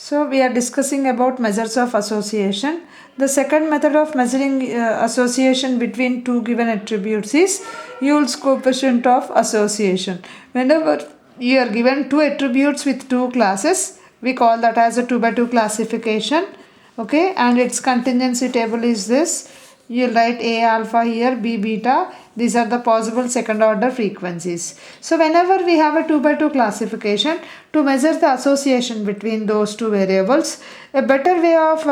So we are discussing about measures of association. The second method of measuring association between two given attributes is Yule's coefficient of association. Whenever you are given two attributes with two classes, we call that as a 2 by 2 classification. Okay, and its contingency table is this. You write A alpha here, B beta. These are the possible second order frequencies. So whenever we have a 2 by 2 classification, to measure the association between those two variables, a better way of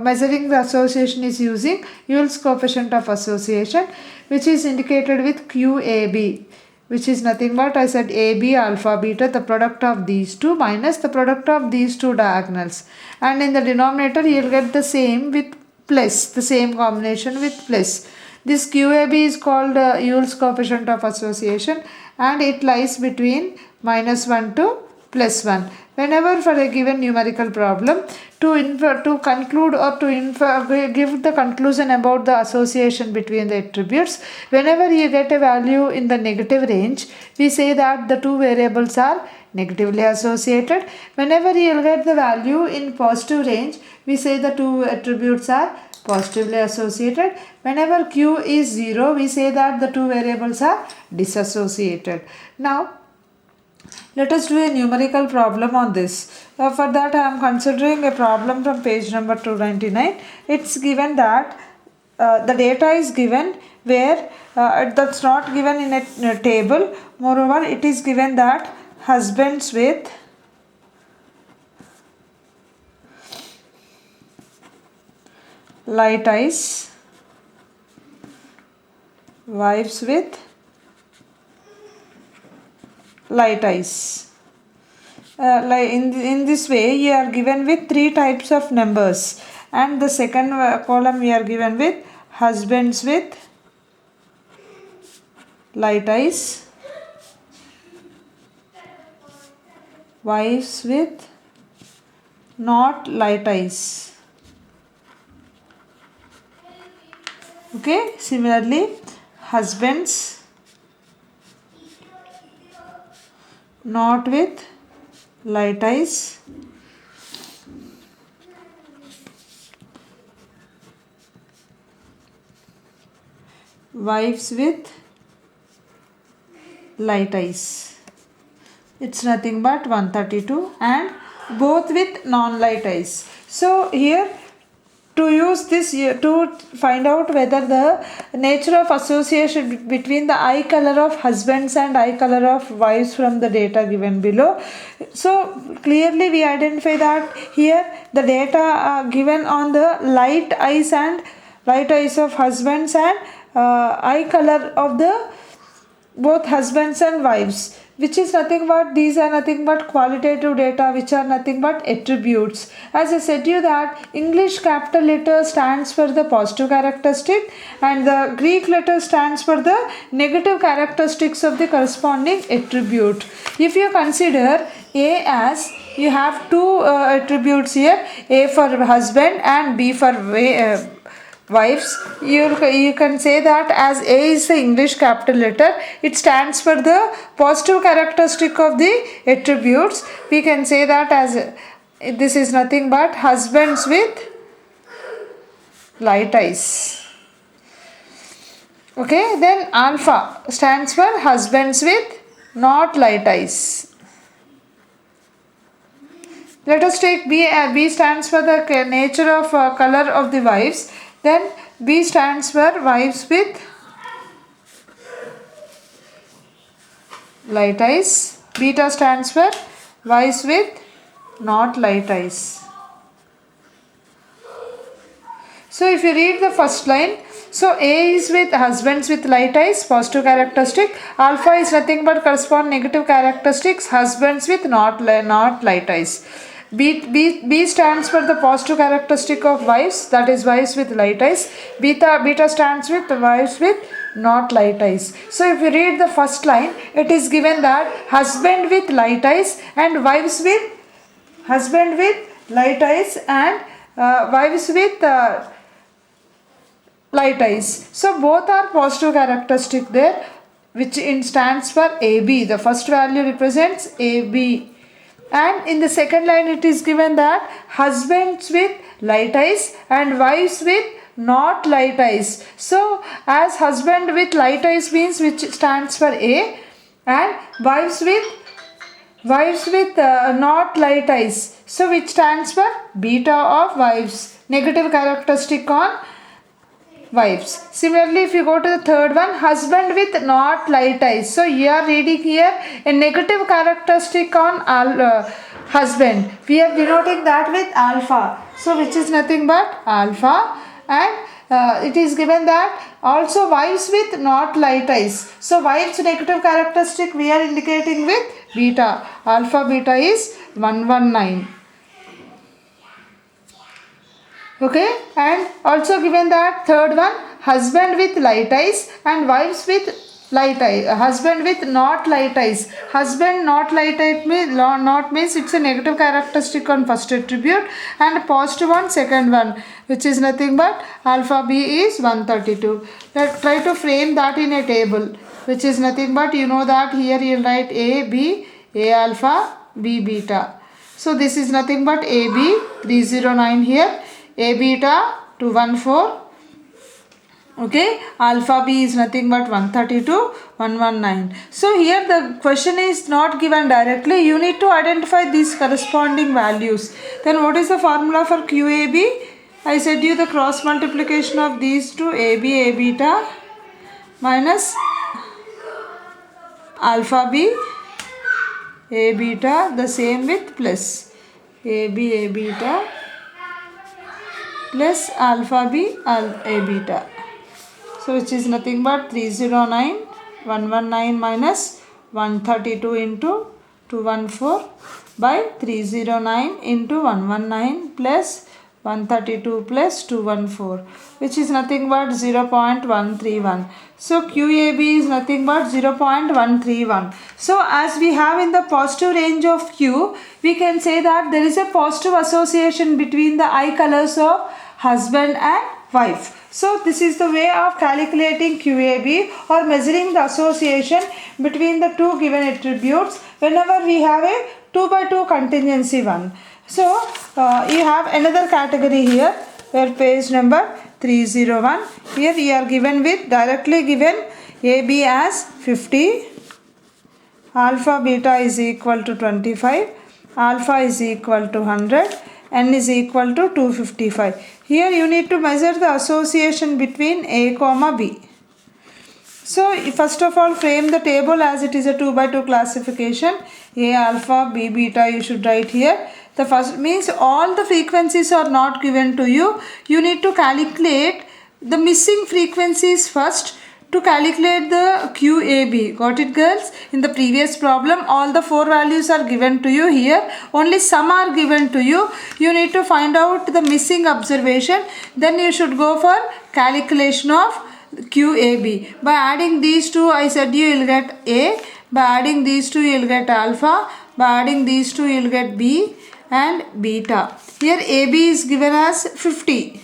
measuring the association is using Yule's coefficient of association, which is indicated with QAB, which is nothing but, I said, AB alpha beta, the product of these two minus the product of these two diagonals, and in the denominator you will get the same with plus, the same combination with plus. This QAB is called Yule's coefficient of association, and it lies between -1 to +1. Whenever for a given numerical problem, to conclude or to give the conclusion about the association between the attributes, whenever you get a value in the negative range, we say that the two variables are negatively associated. Whenever you will get the value in positive range, we say the two attributes are positively associated. Whenever Q is 0, we say that the two variables are disassociated. Now, let us do a numerical problem on this. For that, I am considering a problem from page number 299. It's given that the data is given where that's not given in a table. Moreover, it is given that husbands with light eyes, wives with light eyes. In this way, you are given with three types of numbers, and the second column we are given with husbands with light eyes, wives with not light eyes. Okay, similarly, husbands not with light eyes, wives with light eyes. It's nothing but 132, and both with non-light eyes. So here, to use this to find out whether the nature of association between the eye color of husbands and eye color of wives from the data given below. So clearly we identify that here the data are given on the light eyes of husbands and eye color of the both husbands and wives, which is nothing but, these are nothing but qualitative data, which are nothing but attributes. As I said to you that English capital letter stands for the positive characteristic and the Greek letter stands for the negative characteristics of the corresponding attribute. If you consider A as, you have two attributes here, A for husband and B for wives. You can say that as A is the English capital letter, it stands for the positive characteristic of the attributes. We can say that as this is nothing but husbands with light eyes. Okay, then alpha stands for husbands with not light eyes. Let us take B. B stands for the nature of color of the wives. Then B stands for wives with light eyes. Beta stands for wives with not light eyes. So if you read the first line, so A is with husbands with light eyes, positive characteristic. Alpha is nothing but correspond negative characteristics, husbands with not light eyes. B stands for the positive characteristic of wives, that is wives with light eyes. Beta stands with wives with not light eyes. So if you read the first line, it is given that husband with light eyes and wives with husband with light eyes and wives with light eyes. So both are positive characteristic there, which stands for AB. The first value represents AB. And in the second line it is given that husbands with light eyes and wives with not light eyes. So as husband with light eyes means which stands for A, and wives with not light eyes, so which stands for beta of wives, negative characteristic on wives. Similarly, if you go to the third one, husband with not light eyes. So you are reading here a negative characteristic on husband. We are denoting that with alpha. So which is nothing but alpha, and it is given that also wives with not light eyes. So wives negative characteristic we are indicating with beta. Alpha beta is 119. Okay, and also given that third one, husband with light eyes and wives with light eye. Husband with not light eyes. Husband not light eye not means it's a negative characteristic on first attribute, and positive on second one, which is nothing but alpha b is 132. Let's try to frame that in a table, which is nothing but you know that here you'll write A alpha, B beta. So this is nothing but AB 309 here. A beta 214. Okay, alpha b is nothing but 132, 119. So here the question is not given directly. You need to identify these corresponding values. Then what is the formula for QAB? I said you the cross multiplication of these two, AB A beta minus alpha b A beta, the same with plus AB A beta plus alpha b A beta. So which is nothing but 309, 119 minus 132 into 214 by 309 into 119 plus 132 plus 214, which is nothing but 0.131. So QAB is nothing but 0.131. So as we have in the positive range of Q, we can say that there is a positive association between the eye colors of husband and wife. So this is the way of calculating QAB or measuring the association between the two given attributes whenever we have a 2 by 2 contingency one. So you have another category here where page number 301. Here we are given with directly given AB as 50, alpha beta is equal to 25, alpha is equal to 100, n is equal to 255. Here you need to measure the association between A comma B. So first of all frame the table as it is a 2 by 2 classification. A alpha, B beta you should write here. The first means all the frequencies are not given to you. You need to calculate the missing frequencies first to calculate the QAB. Got it girls? In the previous problem all the 4 values are given to you. Here only some are given to you. You need to find out the missing observation. Then you should go for calculation of QAB. By adding these two I said you will get A. By adding these two you will get alpha. By adding these two you will get B and beta. Here AB is given as 50.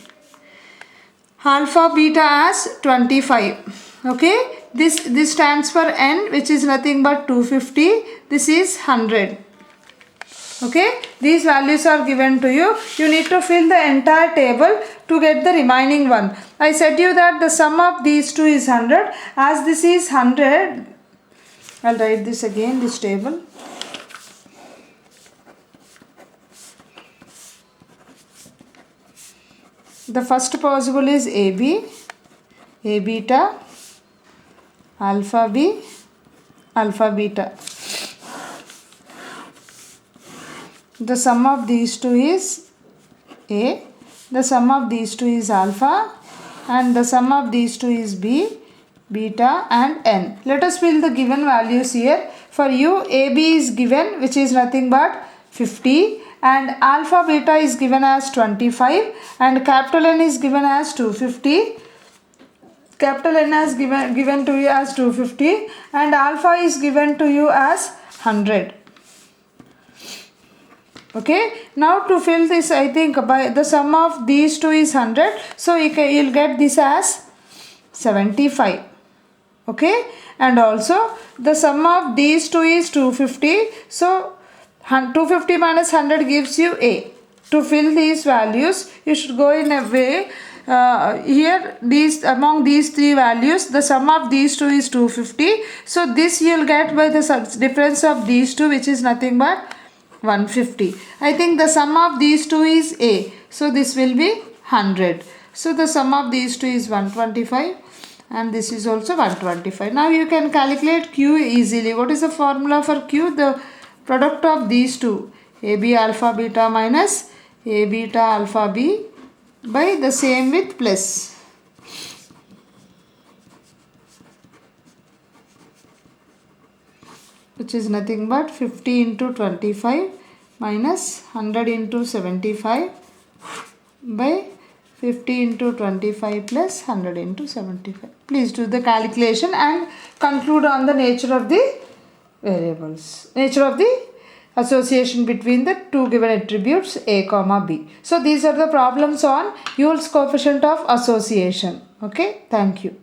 Alpha beta as 25. Okay, this stands for n, which is nothing but 250. This is 100. Okay, these values are given to you. You need to fill the entire table to get the remaining one. I said you that the sum of these two is 100. As this is 100, I'll write this again, this table. The first possible is AB, A beta, alpha B, alpha beta. The sum of these two is A, the sum of these two is alpha, and the sum of these two is B, beta and n. Let us fill the given values here. For you AB is given, which is nothing but 50, and alpha beta is given as 25, and capital N is given as 250. Capital N is given to you as 250, and alpha is given to you as 100. Okay, now to fill this, I think by the sum of these two is 100, so you'll get this as 75. Okay, and also the sum of these two is 250, so 250 minus 100 gives you A. To fill these values, you should go in a way. Here, among these three values, the sum of these two is 250. So this you will get by the difference of these two, which is nothing but 150. I think the sum of these two is A. So this will be 100. So the sum of these two is 125. And this is also 125. Now you can calculate Q easily. What is the formula for Q? The product of these two, AB alpha beta minus A beta alpha B by the same with plus. Which is nothing but 50 into 25 minus 100 into 75 by 50 into 25 plus 100 into 75. Please do the calculation and conclude on the nature of the variables. Nature of the association between the two given attributes A comma B. So these are the problems on Yule's coefficient of association. Okay, thank you.